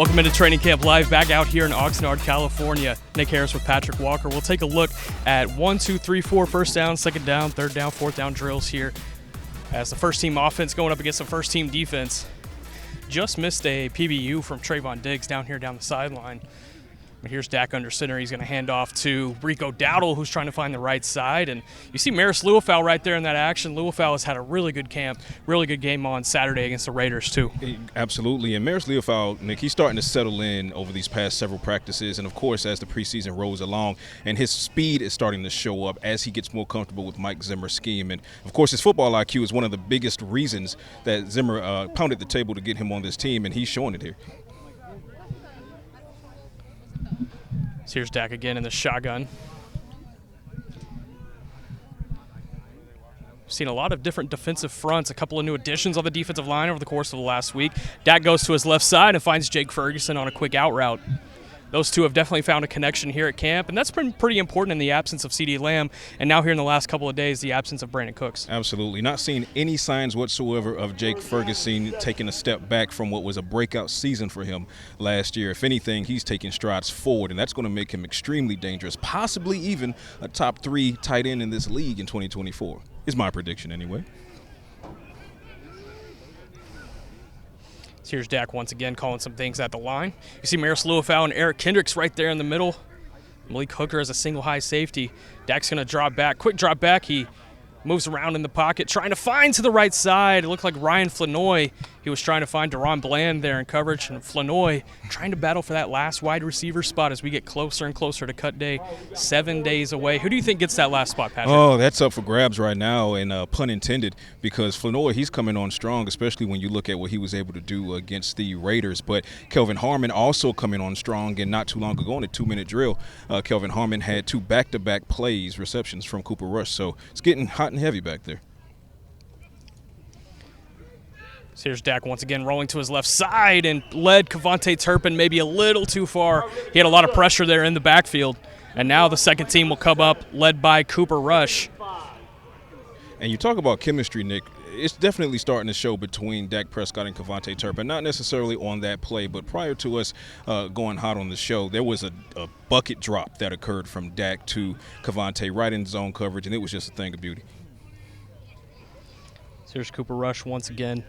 Welcome into Training Camp Live, back out here in Oxnard, California. Nick Harris with Patrick Walker. We'll take a look at 1, 2, 3, 4 first down, second down, third down, fourth down drills here as the first team offense going up against the first team defense. Just missed a PBU from Trayvon Diggs down here down the sideline. But here's Dak under center. He's going to hand off to Rico Dowdle, who's trying to find the right side. And you see Maris Lewifau right there in that action. Lewifau has had a really good camp, really good game on Saturday against the Raiders, too. Absolutely. And Maris Lewifau, Nick, he's starting to settle in over these past several practices. And, of course, as the preseason rolls along, and his speed is starting to show up as he gets more comfortable with Mike Zimmer's scheme. And, of course, his football IQ is one of the biggest reasons that Zimmer pounded the table to get him on this team, and he's showing it here. So here's Dak again in the shotgun. Seen a lot of different defensive fronts, a couple of new additions on the defensive line over the course of the last week. Dak goes to his left side and finds Jake Ferguson on a quick out route. Those two have definitely found a connection here at camp, and that's been pretty important in the absence of CeeDee Lamb, and now here in the last couple of days, the absence of Brandon Cooks. Absolutely. Not seeing any signs whatsoever of Jake Ferguson taking a step back from what was a breakout season for him last year. If anything, he's taking strides forward, and that's going to make him extremely dangerous, possibly even a top 3 tight end in this league in 2024, is my prediction anyway. Here's Dak once again calling some things at the line. You see Maris Lewifau and Eric Kendricks right there in the middle. Malik Hooker as a single high safety. Dak's going to drop back. Quick drop back. He moves around in the pocket, trying to find to the right side. It looked like Ryan Flanoy. He was trying to find Deron Bland there in coverage, and Flanoy trying to battle for that last wide receiver spot as we get closer and closer to cut day, 7 days away. Who do you think gets that last spot, Patrick? Oh, that's up for grabs right now, and pun intended, because Flanoy, he's coming on strong, especially when you look at what he was able to do against the Raiders. But Kelvin Harmon also coming on strong, and not too long ago in a 2-minute drill, Kelvin Harmon had 2 back-to-back plays, receptions from Cooper Rush. So it's getting hot and heavy back there. So here's Dak once again rolling to his left side and led Kevontae Turpin maybe a little too far. He had a lot of pressure there in the backfield. And now the second team will come up, led by Cooper Rush. And you talk about chemistry, Nick. It's definitely starting to show between Dak Prescott and Kevontae Turpin. Not necessarily on that play, but prior to us going hot on the show, there was a bucket drop that occurred from Dak to Kevontae right in zone coverage, and it was just a thing of beauty. So here's Cooper Rush once again.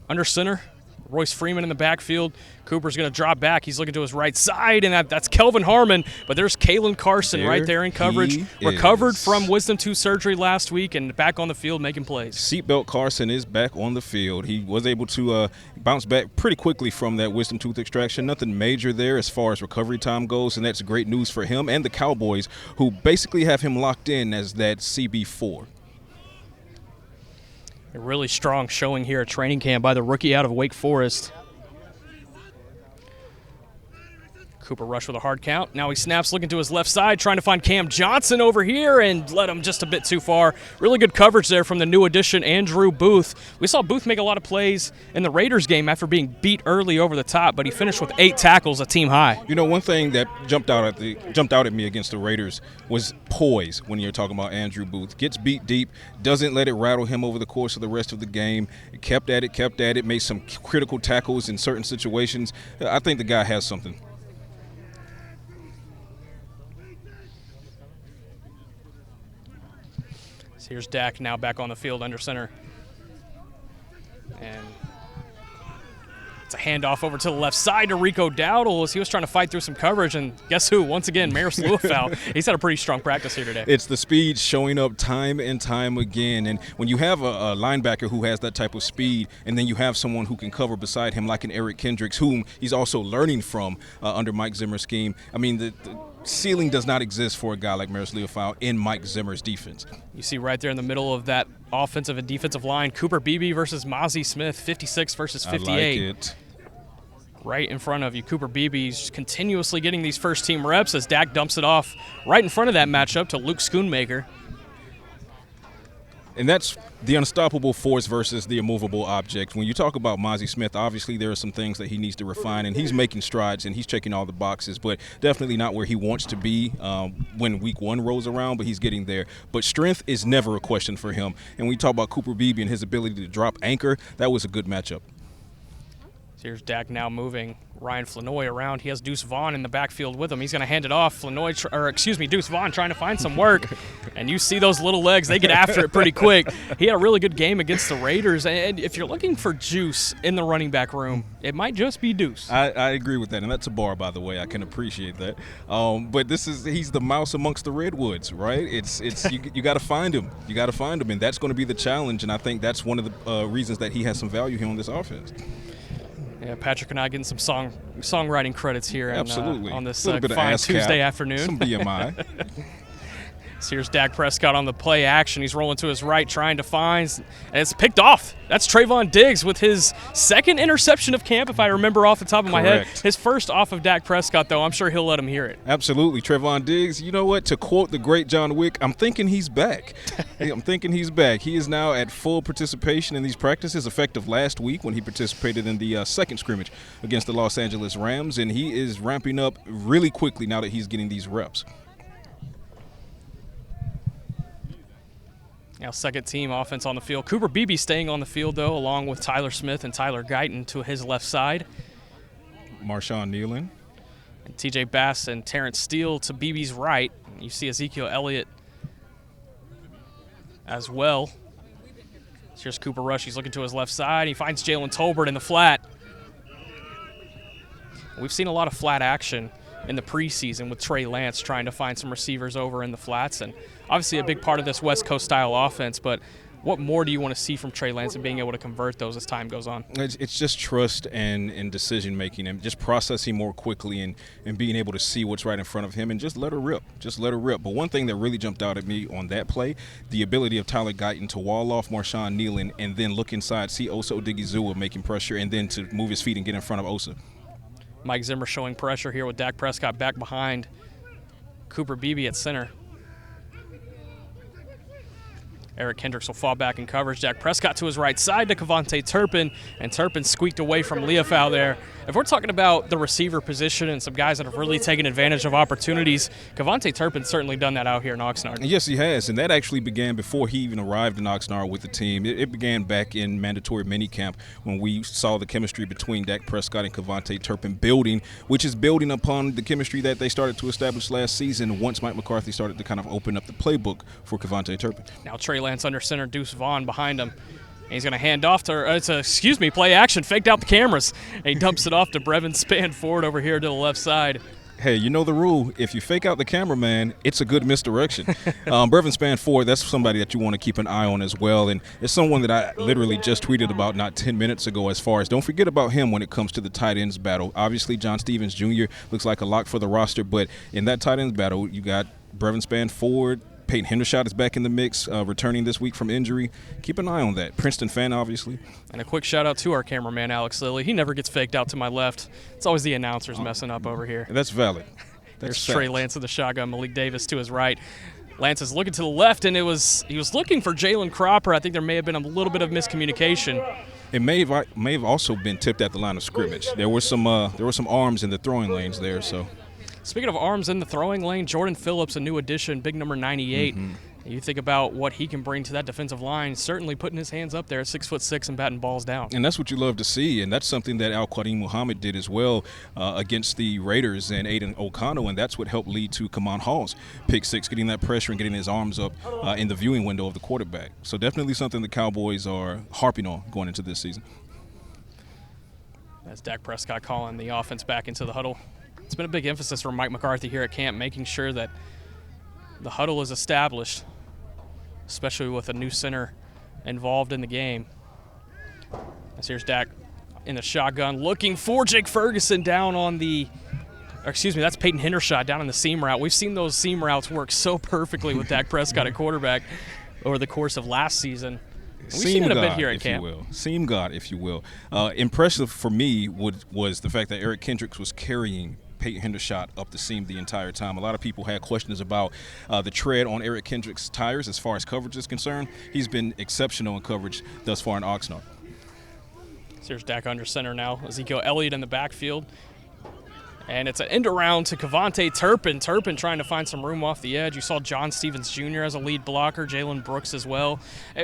Under center, Royce Freeman in the backfield. Cooper's going to drop back. He's looking to his right side, and that's Kelvin Harmon. But there's Kalen Carson right there in coverage. Recovered from wisdom tooth surgery last week and back on the field making plays. Seatbelt Carson is back on the field. He was able to bounce back pretty quickly from that wisdom tooth extraction. Nothing major there as far as recovery time goes, and that's great news for him and the Cowboys, who basically have him locked in as that CB4. A really strong showing here at training camp by the rookie out of Wake Forest. Cooper Rush with a hard count. Now he snaps looking to his left side, trying to find Cam Johnson over here and led him just a bit too far. Really good coverage there from the new addition, Andrew Booth. We saw Booth make a lot of plays in the Raiders game after being beat early over the top, but he finished with 8 tackles, a team high. You know, one thing that jumped out at me against the Raiders was poise when you're talking about Andrew Booth. Gets beat deep, doesn't let it rattle him over the course of the rest of the game. Kept at it, made some critical tackles in certain situations. I think the guy has something. Here's Dak now back on the field under center. And it's a handoff over to the left side to Rico Dowdle as he was trying to fight through some coverage. And guess who? Once again, Maris Lewifau. He's had a pretty strong practice here today. It's the speed showing up time and time again. And when you have a linebacker who has that type of speed, and then you have someone who can cover beside him like an Eric Kendricks, whom he's also learning from under Mike Zimmer's scheme, I mean, the ceiling does not exist for a guy like Maris Lewifau in Mike Zimmer's defense. You see right there in the middle of that offensive and defensive line, Cooper Beebe versus Mozzie Smith, 56 versus 58. I like it. Right in front of you, Cooper Beebe's continuously getting these first-team reps as Dak dumps it off right in front of that matchup to Luke Schoonmaker. And that's the unstoppable force versus the immovable object. When you talk about Mozzie Smith, obviously there are some things that he needs to refine, and he's making strides and he's checking all the boxes, but definitely not where he wants to be when week 1 rolls around, but he's getting there. But strength is never a question for him. And when you talk about Cooper Beebe and his ability to drop anchor, that was a good matchup. So here's Dak now moving Ryan Flanoy around. He has Deuce Vaughn in the backfield with him. He's going to hand it off. Deuce Vaughn trying to find some work. And you see those little legs. They get after it pretty quick. He had a really good game against the Raiders. And if you're looking for juice in the running back room, it might just be Deuce. I agree with that. And that's a bar, by the way. I can appreciate that. But he's the mouse amongst the redwoods, right? You got to find him. You got to find him. And that's going to be the challenge. And I think that's one of the reasons that he has some value here on this offense. Yeah, Patrick and I getting some songwriting credits here Absolutely. On this bit fine of Tuesday afternoon. Some BMI. So here's Dak Prescott on the play action. He's rolling to his right, trying to find, and it's picked off. That's Trayvon Diggs with his second interception of camp, if I remember off the top of my head. His first off of Dak Prescott, though. I'm sure he'll let him hear it. Absolutely. Trayvon Diggs, you know what? To quote the great John Wick, I'm thinking he's back. I'm thinking he's back. He is now at full participation in these practices, effective last week when he participated in the second scrimmage against the Los Angeles Rams, and he is ramping up really quickly now that he's getting these reps. Now second team offense on the field. Cooper Beebe staying on the field, though, along with Tyler Smith and Tyler Guyton to his left side. Marshawn Kneeling. And T.J. Bass and Terrence Steele to Beebe's right. You see Ezekiel Elliott as well. So here's Cooper Rush. He's looking to his left side. He finds Jalen Tolbert in the flat. We've seen a lot of flat action in the preseason with Trey Lance trying to find some receivers over in the flats, and obviously a big part of this West Coast style offense, but what more do you want to see from Trey Lance and being able to convert those as time goes on? It's just trust and decision making and just processing more quickly and being able to see what's right in front of him and just let her rip. But one thing that really jumped out at me on that play, the ability of Tyler Guyton to wall off Marshawn Kneeling and then look inside, see Osa Odigizua making pressure, and then to move his feet and get in front of Osa. Mike Zimmer showing pressure here with Dak Prescott back behind Cooper Beebe at center. Eric Kendricks will fall back in coverage. Dak Prescott to his right side to Kevontae Turpin, and Turpin squeaked away from Leofau there. If we're talking about the receiver position and some guys that have really taken advantage of opportunities, Kevontae Turpin's certainly done that out here in Oxnard. Yes, he has, and that actually began before he even arrived in Oxnard with the team. It began back in mandatory minicamp when we saw the chemistry between Dak Prescott and Kevontae Turpin building, which is building upon the chemistry that they started to establish last season once Mike McCarthy started to kind of open up the playbook for Kevontae Turpin. Now Trey Lance under center, Deuce Vaughn behind him. And he's going to hand off to, play action, faked out the cameras. And he dumps it off to Brevin Spanford over here to the left side. Hey, you know the rule. If you fake out the cameraman, it's a good misdirection. Brevin Spanford, that's somebody that you want to keep an eye on as well. And it's someone that I literally just tweeted about not 10 minutes ago as far as don't forget about him when it comes to the tight ends battle. Obviously, John Stevens Jr. looks like a lock for the roster, but in that tight ends battle, you got Brevin Spanford. Peyton Hendershot is back in the mix, returning this week from injury. Keep an eye on that. Princeton fan, obviously. And a quick shout-out to our cameraman, Alex Lilly. He never gets faked out to my left. It's always the announcers messing up over here. That's valid. There's Trey Lance in the shotgun, Malik Davis to his right. Lance is looking to the left, and he was looking for Jalen Cropper. I think there may have been a little bit of miscommunication. It may have also been tipped at the line of scrimmage. There were some arms in the throwing lanes there, so. Speaking of arms in the throwing lane, Jordan Phillips, a new addition, big number 98. You think about what he can bring to that defensive line, certainly putting his hands up there at 6'6" and batting balls down. And that's what you love to see, and that's something that Al-Qadim Muhammad did as well against the Raiders and Aiden O'Connell, and that's what helped lead to Kaman Hall's pick six, getting that pressure and getting his arms up in the viewing window of the quarterback. So definitely something the Cowboys are harping on going into this season. As Dak Prescott calling the offense back into the huddle. It's been a big emphasis for Mike McCarthy here at camp, making sure that the huddle is established, especially with a new center involved in the game. As here's Dak in the shotgun, looking for Jake Ferguson down on that's Peyton Hendershot down on the seam route. We've seen those seam routes work so perfectly with Dak Prescott at quarterback over the course of last season. We've seen it a bit here at camp. Seam God, if you will. Impressive for me was the fact that Eric Kendricks was carrying Peyton Hendershot up the seam the entire time. A lot of people had questions about the tread on Eric Kendricks' tires as far as coverage is concerned. He's been exceptional in coverage thus far in Oxnard. So here's Dak under center now. Ezekiel Elliott in the backfield. And it's an end around to Cavante Turpin. Turpin trying to find some room off the edge. You saw John Stevens Jr. as a lead blocker, Jalen Brooks as well.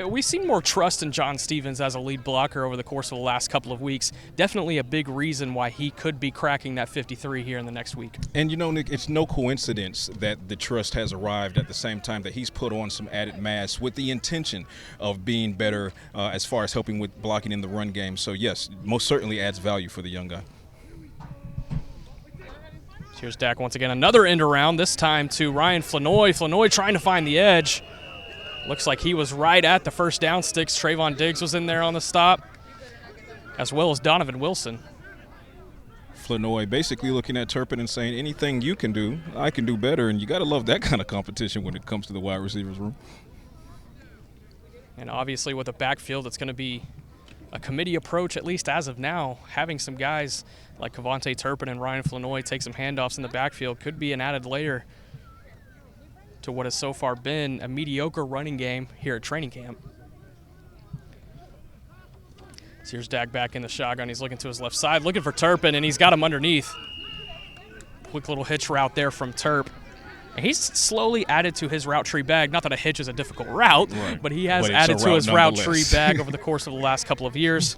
We've seen more trust in John Stevens as a lead blocker over the course of the last couple of weeks. Definitely a big reason why he could be cracking that 53 here in the next week. And, you know, Nick, it's no coincidence that the trust has arrived at the same time that he's put on some added mass with the intention of being better as far as helping with blocking in the run game. So, yes, most certainly adds value for the young guy. Here's Dak once again. Another end around, this time to Ryan Flanoy. Flanoy trying to find the edge. Looks like he was right at the first down sticks. Trayvon Diggs was in there on the stop, as well as Donovan Wilson. Flanoy basically looking at Turpin and saying, anything you can do, I can do better. And you got to love that kind of competition when it comes to the wide receivers room. And obviously with a backfield, it's going to be a committee approach, at least as of now. Having some guys like Cavante Turpin and Ryan Flanoy take some handoffs in the backfield could be an added layer to what has so far been a mediocre running game here at training camp. So here's Dak back in the shotgun. He's looking to his left side, looking for Turpin, and he's got him underneath. Quick little hitch route there from Turp. And he's slowly added to his route tree bag. Not that a hitch is a difficult route, right, but he has added to his route tree bag over the course of the last couple of years.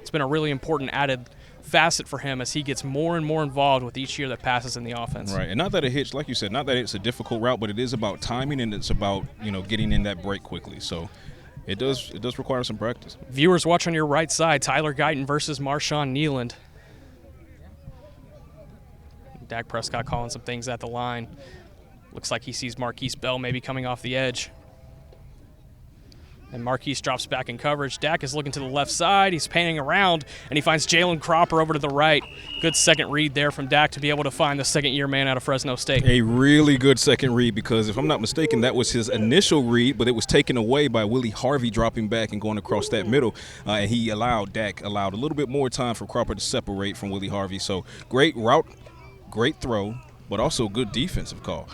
It's been a really important added facet for him as he gets more and more involved with each year that passes in the offense. Right, and not that a hitch, like you said, not that it's a difficult route, but it is about timing and it's about, you know, getting in that break quickly. So it does require some practice. Viewers, watch on your right side, Tyler Guyton versus Marshawn Nealand. Dak Prescott calling some things at the line. Looks like he sees Marquise Bell maybe coming off the edge. And Marquise drops back in coverage. Dak is looking to the left side. He's panning around, and he finds Jalen Cropper over to the right. Good second read there from Dak to be able to find the second-year man out of Fresno State. A really good second read because, if I'm not mistaken, that was his initial read, but it was taken away by Willie Harvey dropping back and going across that middle. And Dak allowed a little bit more time for Cropper to separate from Willie Harvey. So great route, great throw, but also good defensive call.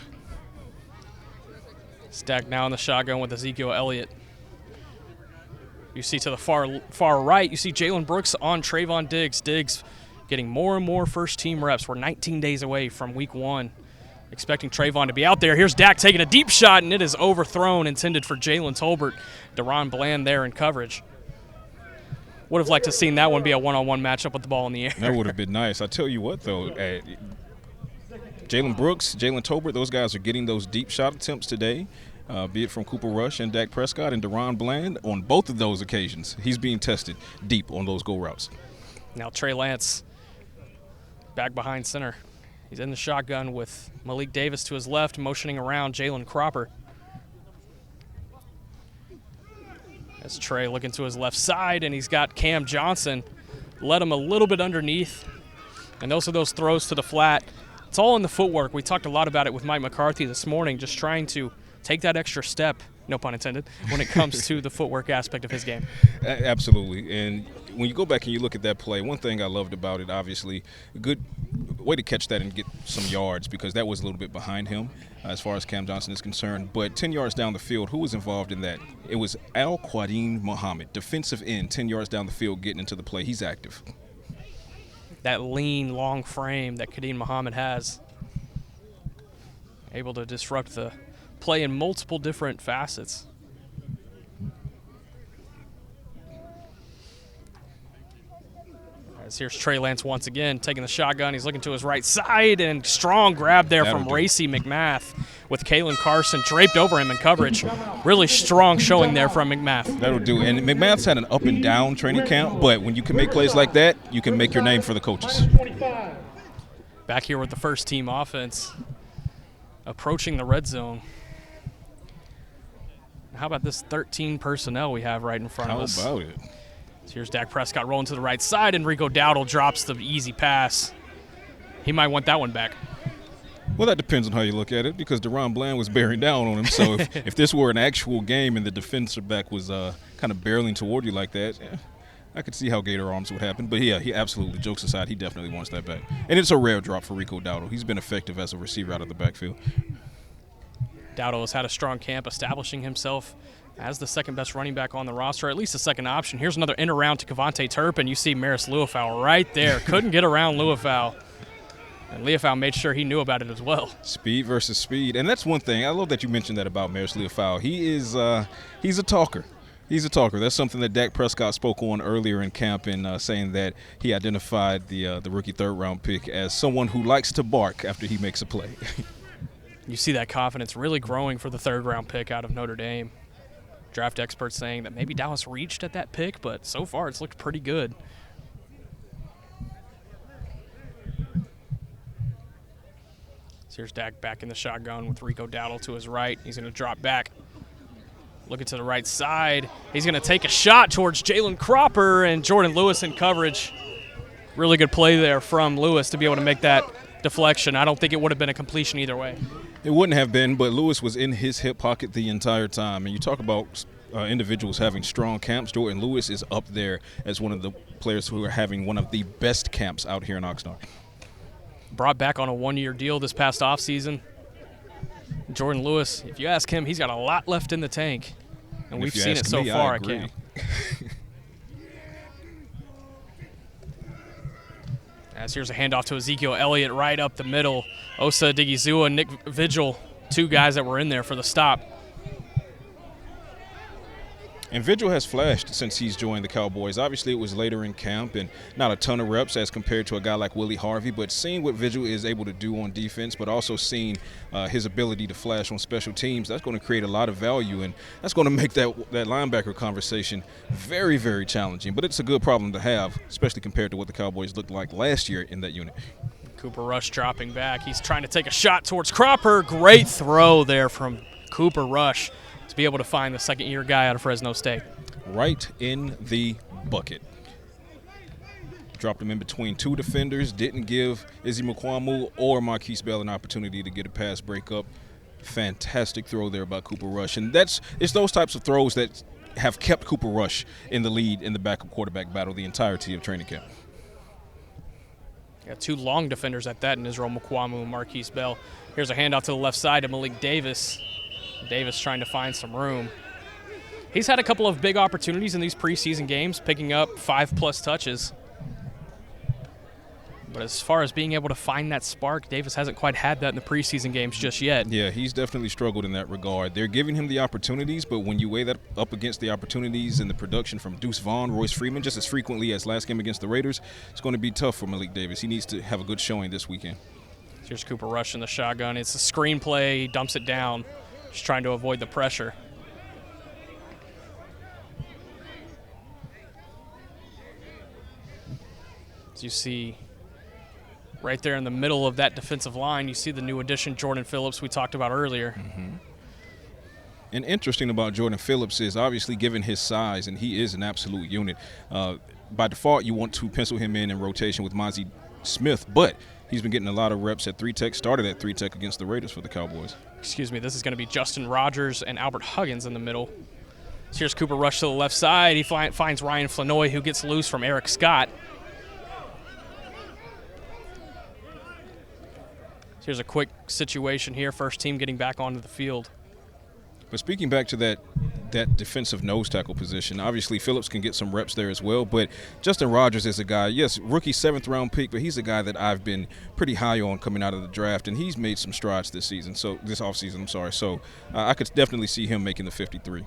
Dak now in the shotgun with Ezekiel Elliott. You see to the far right, you see Jalen Brooks on Trayvon Diggs. Diggs getting more and more first-team reps. We're 19 days away from week 1. Expecting Trayvon to be out there. Here's Dak taking a deep shot, and it is overthrown, intended for Jalen Tolbert. Deron Bland there in coverage. Would have liked to have seen that one be a one-on-one matchup with the ball in the air. That would have been nice. I tell you what, though, Jalen Brooks, Jalen Tolbert, those guys are getting those deep shot attempts today. Be it from Cooper Rush and Dak Prescott and Deron Bland, on both of those occasions, he's being tested deep on those go routes. Now Trey Lance back behind center. He's in the shotgun with Malik Davis to his left, motioning around Jalen Cropper. That's Trey looking to his left side, and he's got Cam Johnson. Let him a little bit underneath, and those are those throws to the flat. It's all in the footwork. We talked a lot about it with Mike McCarthy this morning, just trying to take that extra step, no pun intended, when it comes to the footwork aspect of his game. Absolutely. And when you go back and you look at that play, one thing I loved about it, obviously, a good way to catch that and get some yards because that was a little bit behind him as far as Cam Johnson is concerned. But 10 yards down the field, who was involved in that? It was Al-Quadin Muhammad, defensive end, 10 yards down the field getting into the play. He's active. That lean, long frame that Quadin Muhammad has, able to disrupt the play in multiple different facets. As here's Trey Lance once again taking the shotgun. He's looking to his right side, and strong grab there from Racy McMath with Kalen Carson draped over him in coverage. Really strong showing there from McMath. That'll do. And McMath's had an up and down training camp, but when you can make plays like that, you can make your name for the coaches. Back here with the first team offense, approaching the red zone. How about this 13 personnel we have right in front of us? How about it? So here's Dak Prescott rolling to the right side, and Rico Dowdle drops the easy pass. He might want that one back. Well, that depends on how you look at it because Deron Bland was bearing down on him. So if this were an actual game and the defensive back was kind of barreling toward you like that, yeah, I could see how Gator Arms would happen. But, yeah, he absolutely, jokes aside, he definitely wants that back. And it's a rare drop for Rico Dowdle. He's been effective as a receiver out of the backfield. Dowdle has had a strong camp establishing himself as the second best running back on the roster, at least the second option. Here's another in around to Kavontae Turpin. You see Maris Leofau right there. Couldn't get around Leofau. And Leofau made sure he knew about it as well. Speed versus speed. And that's one thing. I love that you mentioned that about Maris Leofau. He's a talker. He's a talker. That's something that Dak Prescott spoke on earlier in camp in saying that he identified the rookie third-round pick as someone who likes to bark after he makes a play. You see that confidence really growing for the third-round pick out of Notre Dame. Draft experts saying that maybe Dallas reached at that pick, but so far it's looked pretty good. Here's Dak back in the shotgun with Rico Dowdle to his right. He's going to drop back. Looking to the right side. He's going to take a shot towards Jalen Cropper and Jordan Lewis in coverage. Really good play there from Lewis to be able to make that deflection. I don't think it would have been a completion either way. It wouldn't have been, but Lewis was in his hip pocket the entire time. And you talk about individuals having strong camps. Jordan Lewis is up there as one of the players who are having one of the best camps out here in Oxnard. Brought back on a one-year deal this past offseason. Jordan Lewis, if you ask him, he's got a lot left in the tank. And we've seen it so far at camp. As here's a handoff to Ezekiel Elliott right up the middle. Osa Digizua, Nick Vigil, two guys that were in there for the stop. And Vigil has flashed since he's joined the Cowboys. Obviously, it was later in camp and not a ton of reps as compared to a guy like Willie Harvey, but seeing what Vigil is able to do on defense, but also seeing his ability to flash on special teams, that's going to create a lot of value, and that's going to make that linebacker conversation very, very challenging. But it's a good problem to have, especially compared to what the Cowboys looked like last year in that unit. Cooper Rush dropping back. He's trying to take a shot towards Cropper. Great throw there from Cooper Rush to be able to find the second-year guy out of Fresno State. Right in the bucket. Dropped him in between two defenders. Didn't give Izzy Mukwamu or Marquise Bell an opportunity to get a pass breakup. Fantastic throw there by Cooper Rush. And it's those types of throws that have kept Cooper Rush in the lead in the backup quarterback battle the entirety of training camp. Got two long defenders at that in Israel Mukwamu and Marquise Bell. Here's a handoff to the left side to Malik Davis. Davis trying to find some room. He's had a couple of big opportunities in these preseason games, picking up 5+ touches. But as far as being able to find that spark, Davis hasn't quite had that in the preseason games just yet. Yeah, he's definitely struggled in that regard. They're giving him the opportunities, but when you weigh that up against the opportunities and the production from Deuce Vaughn, Royce Freeman, just as frequently as last game against the Raiders, it's going to be tough for Malik Davis. He needs to have a good showing this weekend. Here's Cooper Rush in the shotgun. It's a screen play. He dumps it down, just trying to avoid the pressure. As you see right there in the middle of that defensive line, you see the new addition, Jordan Phillips, we talked about earlier. Mm-hmm. And interesting about Jordan Phillips is obviously given his size, and he is an absolute unit. By default, you want to pencil him in rotation with Mozzie Smith, but he's been getting a lot of reps at 3-tech, started at 3-tech against the Raiders for the Cowboys. Excuse me, this is going to be Justin Rogers and Albert Huggins in the middle. So here's Cooper Rush to the left side. He finds Ryan Flanoy, who gets loose from Eric Scott. Here's a quick situation here. First team getting back onto the field. But speaking back to that defensive nose tackle position, obviously Phillips can get some reps there as well. But Justin Rogers is a guy, yes, rookie 7th-round pick, but he's a guy that I've been pretty high on coming out of the draft, and he's made some strides this offseason. So I could definitely see him making the 53.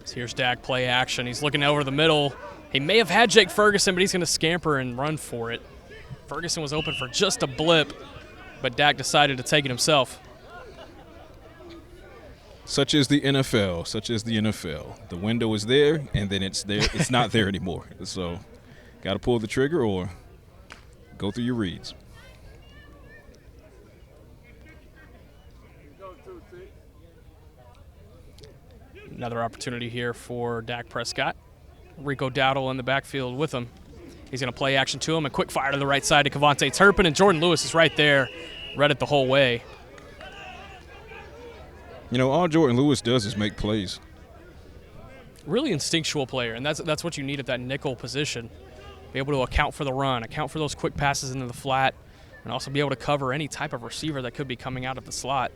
So here's Dak play action. He's looking over the middle. He may have had Jake Ferguson, but he's going to scamper and run for it. Ferguson was open for just a blip, but Dak decided to take it himself. Such is the NFL. The window is there, and then it's there. It's not there anymore. So got to pull the trigger or go through your reads. Another opportunity here for Dak Prescott. Rico Dowdle in the backfield with him. He's going to play action to him. A quick fire to the right side to Kavontae Turpin, and Jordan Lewis is right there, read it the whole way. You know, all Jordan Lewis does is make plays. Really instinctual player, and that's what you need at that nickel position. Be able to account for the run, account for those quick passes into the flat, and also be able to cover any type of receiver that could be coming out of the slot.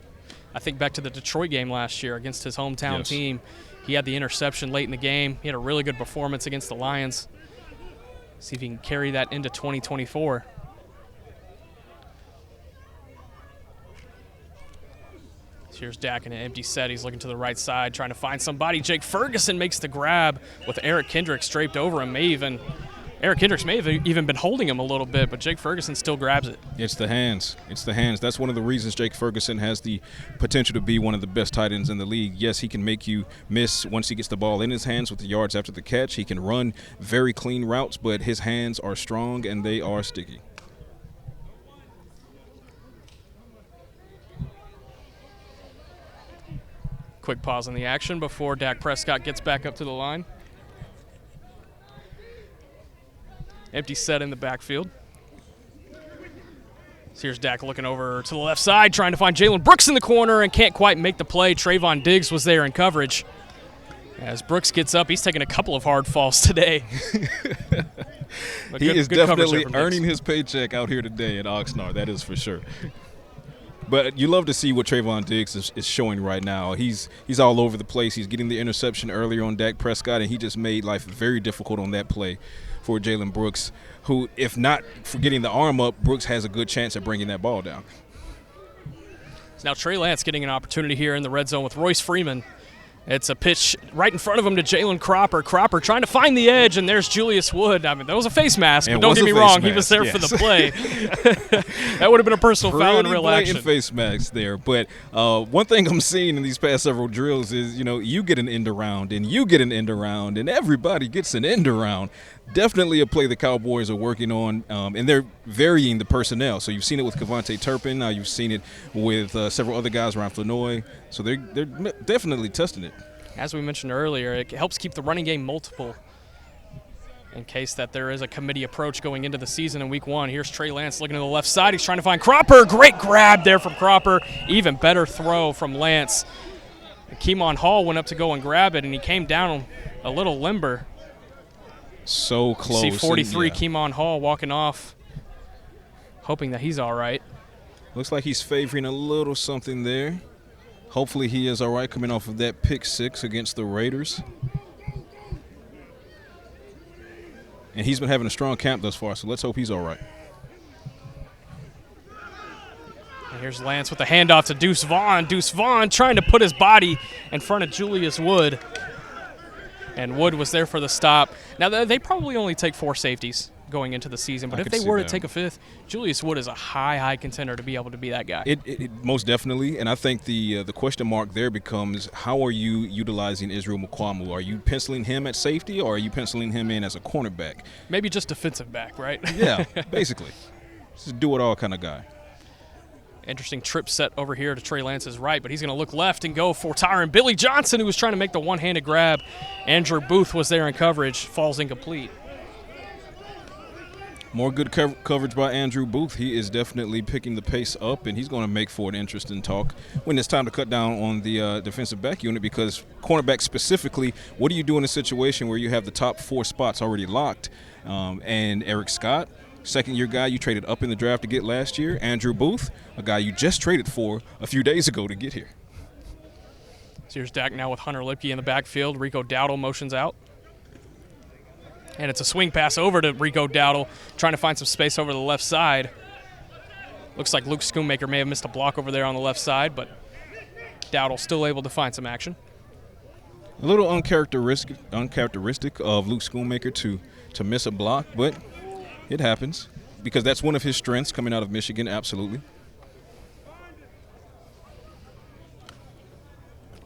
I think back to the Detroit game last year against his hometown team. He had the interception late in the game. He had a really good performance against the Lions. See if he can carry that into 2024. Here's Dak in an empty set. He's looking to the right side, trying to find somebody. Jake Ferguson makes the grab with Eric Kendricks draped over him. Eric Kendricks may have even been holding him a little bit, but Jake Ferguson still grabs it. It's the hands. It's the hands. That's one of the reasons Jake Ferguson has the potential to be one of the best tight ends in the league. Yes, he can make you miss once he gets the ball in his hands with the yards after the catch. He can run very clean routes, but his hands are strong and they are sticky. Quick pause on the action before Dak Prescott gets back up to the line. Empty set in the backfield. So here's Dak looking over to the left side, trying to find Jalen Brooks in the corner and can't quite make the play. Trayvon Diggs was there in coverage. As Brooks gets up, he's taking a couple of hard falls today. He is definitely earning his paycheck out here today at Oxnard, that is for sure. But you love to see what Trayvon Diggs is showing right now. He's all over the place. He's getting the interception earlier on Dak Prescott, and he just made life very difficult on that play for Jalen Brooks, who, if not for getting the arm up, Brooks has a good chance at bringing that ball down. So now Trey Lance getting an opportunity here in the red zone with Royce Freeman. It's a pitch right in front of him to Jalen Cropper. Cropper trying to find the edge, and there's Julius Wood. I mean, that was a face mask, but don't get me wrong, he was there for the play. That would have been a personal foul in real action. Face mask there. But one thing I'm seeing in these past several drills is, you get an end around, and you get an end around, and everybody gets an end around. Definitely a play the Cowboys are working on, and they're varying the personnel. So you've seen it with Kevontae Turpin. Now you've seen it with several other guys around Flanoy. So they're definitely testing it. As we mentioned earlier, it helps keep the running game multiple in case that there is a committee approach going into the season in week one. Here's Trey Lance looking to the left side. He's trying to find Cropper. Great grab there from Cropper. Even better throw from Lance. Keemon Hall went up to go and grab it, and he came down a little limber. So close. See 43, Keemon Hall walking off, hoping that he's all right. Looks like he's favoring a little something there. Hopefully he is all right coming off of that pick six against the Raiders. And he's been having a strong camp thus far, so let's hope he's all right. And here's Lance with the handoff to Deuce Vaughn. Deuce Vaughn trying to put his body in front of Julius Wood. And Wood was there for the stop. Now, they probably only take 4 safeties going into the season, but if they were to take a 5th, Julius Wood is a high contender to be able to be that guy. It most definitely, and I think the question mark there becomes, how are you utilizing Israel Mukuamu? Are you penciling him at safety, or are you penciling him in as a cornerback? Maybe just defensive back, right? Yeah, basically. Just a do-it-all kind of guy. Interesting trip set over here to Trey Lance's right, but he's going to look left and go for Tyron Billy Johnson, who was trying to make the one-handed grab. Andrew Booth was there in coverage, falls incomplete. More good coverage by Andrew Booth. He is definitely picking the pace up, and he's going to make for an interesting talk when it's time to cut down on the defensive back unit, because cornerback specifically, what do you do in a situation where you have the top 4 spots already locked? And Eric Scott, second-year guy you traded up in the draft to get last year. Andrew Booth, a guy you just traded for a few days ago to get here. So here's Dak now with Hunter Lipke in the backfield. Rico Dowdle motions out. And it's a swing pass over to Rico Dowdle, trying to find some space over the left side. Looks like Luke Schoonmaker may have missed a block over there on the left side, but Dowdle still able to find some action. A little uncharacteristic of Luke Schoonmaker to miss a block, but it happens because that's one of his strengths coming out of Michigan, absolutely.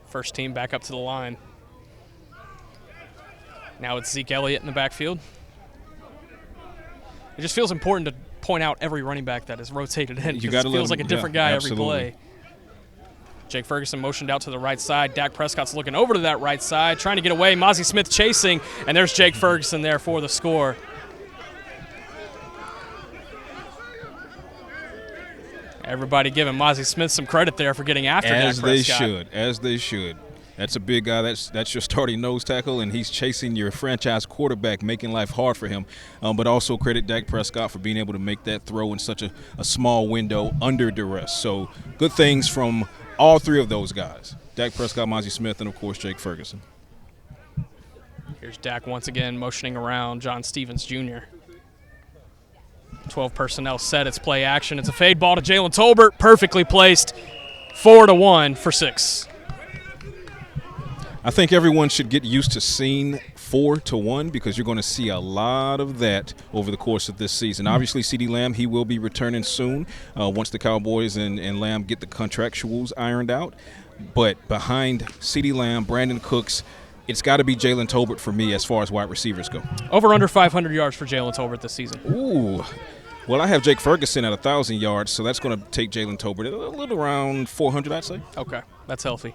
First team back up to the line. Now it's Zeke Elliott in the backfield. It just feels important to point out every running back that is rotated in. It feels like a different guy every play. Jake Ferguson motioned out to the right side. Dak Prescott's looking over to that right side, trying to get away. Mozzie Smith chasing, and there's Jake Ferguson there for the score. Everybody giving Mozzie Smith some credit there for getting after Dak Prescott. As they should. That's a big guy. That's your starting nose tackle, and he's chasing your franchise quarterback, making life hard for him. But also credit Dak Prescott for being able to make that throw in such a small window under duress. So good things from all three of those guys, Dak Prescott, Mozzie Smith, and, of course, Jake Ferguson. Here's Dak once again motioning around John Stevens Jr. 12 personnel set. It's play action. It's a fade ball to Jalen Tolbert. Perfectly placed. 4-1 for 6. I think everyone should get used to seeing 4-1 because you're going to see a lot of that over the course of this season. Obviously, CeeDee Lamb, he will be returning soon once the Cowboys and Lamb get the contractuals ironed out. But behind CeeDee Lamb, Brandon Cooks, it's got to be Jalen Tolbert for me as far as wide receivers go. Over under 500 yards for Jalen Tolbert this season. Ooh. Well, I have Jake Ferguson at 1,000 yards, so that's going to take Jalen Tolbert a little around 400, I'd say. Okay, that's healthy.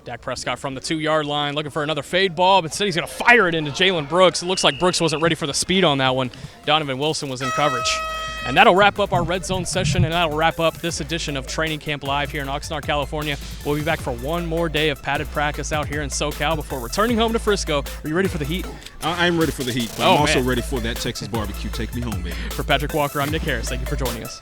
Dak Prescott from the 2-yard line looking for another fade ball, but instead he's going to fire it into Jalen Brooks. It looks like Brooks wasn't ready for the speed on that one. Donovan Wilson was in coverage. And that'll wrap up our Red Zone session, and that'll wrap up this edition of Training Camp Live here in Oxnard, California. We'll be back for one more day of padded practice out here in SoCal before returning home to Frisco. Are you ready for the heat? I'm ready for the heat, but I'm also ready for that Texas barbecue. Take me home, baby. For Patrick Walker, I'm Nick Harris. Thank you for joining us.